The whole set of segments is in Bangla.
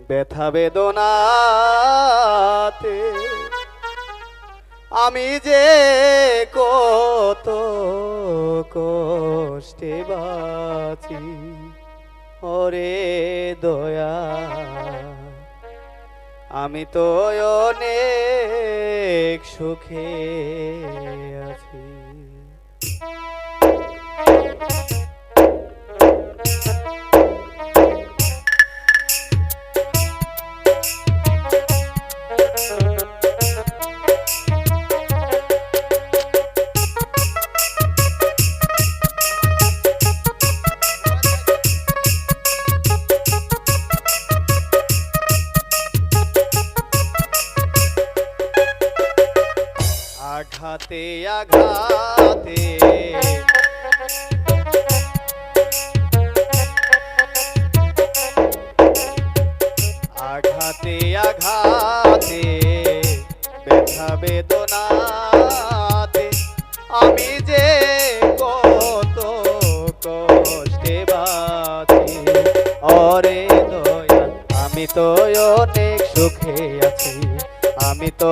ব্যথা বেদনাতে আমি যে কত কষ্টে বাঁচি। ওরে দয়া, আমি তো অনেক সুখে আছি। আঘাতে আঘাতে আঘাতে আঘাতে ব্যথা বেদনাতে আমি যে কত কষ্টে বাঁচি। ওরে দয়া, আমি তো অনেক সুখে আছি, আমি তো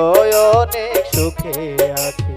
অনেক সুখে আছি।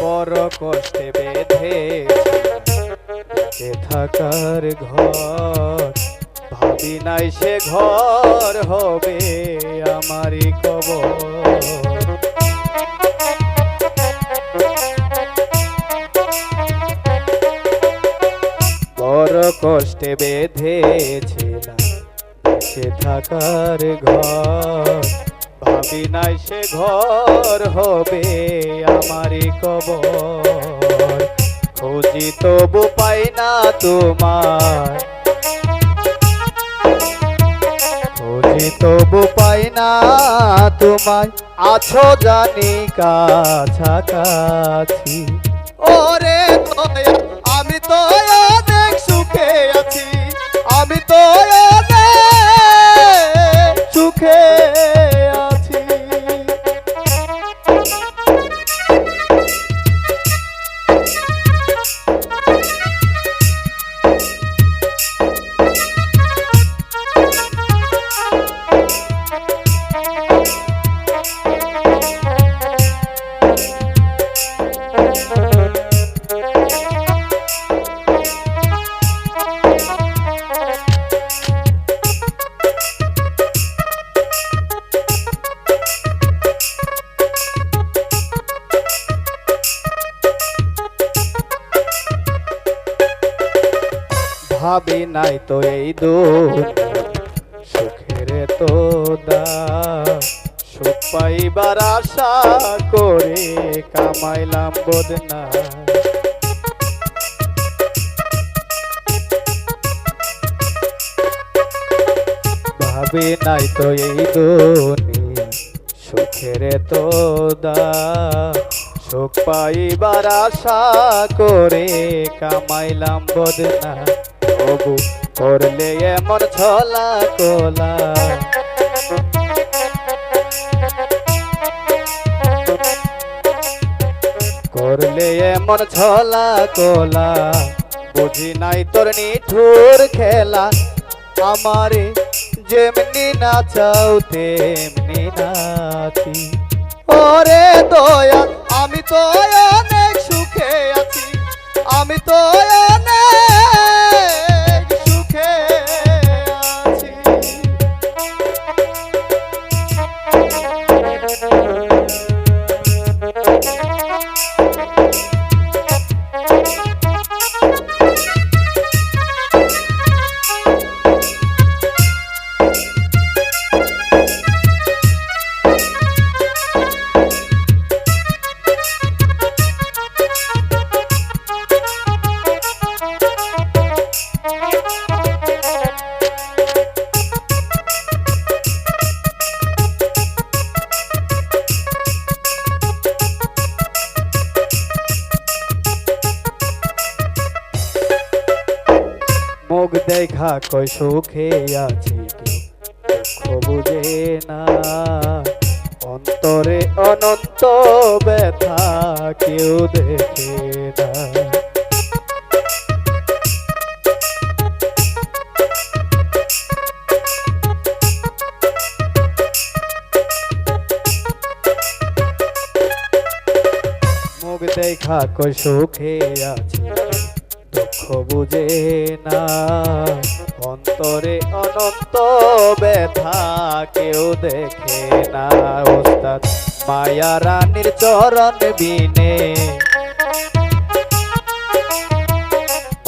বড় কষ্টে বেঁধে থাকার ঘর, ভাবি নাই সে ঘর হবে আমারই কবর। বড় কষ্টে বেঁধেছিলাম সে থাকার ঘর, ভাবি নাই সে ঘর হবে আমারই কবর। খুঁজি তবু পাই না তোমার, খুঁজি তবু পাই না তোমায়, আছো জানি কাছাকাছি। ওরে দয়া, আমি তো অনেক সুখে আছি, আমি তো অনেক সুখে আছি। ভাবি নাই তো এই সুখের তো দাম, সুখ পাইবার আশা করে কামাইলাম বদনা। ভাবি নাই তো এই সুখের তো দাম, সুখ পাইবার আশা করে কামাইলাম বদনা। তবু করলে এমন ছলা কোলা, করলে এমন ছলা কোলা, বুঝি নাই তোর নিঠুর খেলা। আমারে যেমনি নাচাও তেমনি নাচি। ওরে দয়া, আমি তো অনেক সুখে আছি, আমি তো অনেক সুখে আছি। মুখ দেখা কই সুখে আছি কেউ দুঃখ বুঝে না, অন্তরে অনন্ত ব্যথা কেউ দেখে না। মুখ দেখা কই সুখে আছি দুঃখ বুঝে না, অন্তরে অনন্ত ব্যথা কেউ দেখে না। ওস্তাদ মায়া রানীর চরণ বিনে,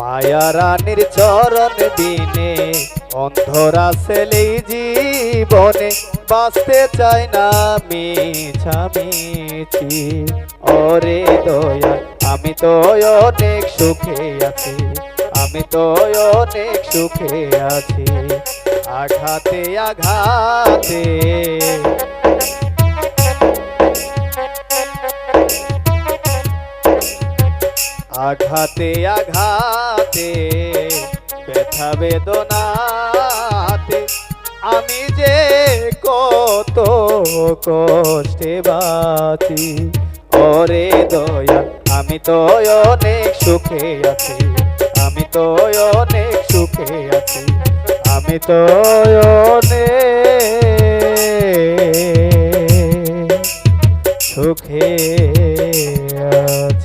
মায়া রানীর চরণ বিনে অন্ধরা ছেলে জীবনে বাঁচতে চায় না মিছামিছি। ওরে দয়া আমি তো অনেক সুখে আছি, আমি তো অনেক সুখে আছি। আঘাতে আঘাতে আঘাতে আঘাতে ব্যথা বেদনাতে আমি যে কত কষ্টে বাঁচি। ওরে দয়া আমি তো অনেক সুখে আছি, আমি তো অনেক সুখে আছি, আমি তো অনেক সুখে আছি।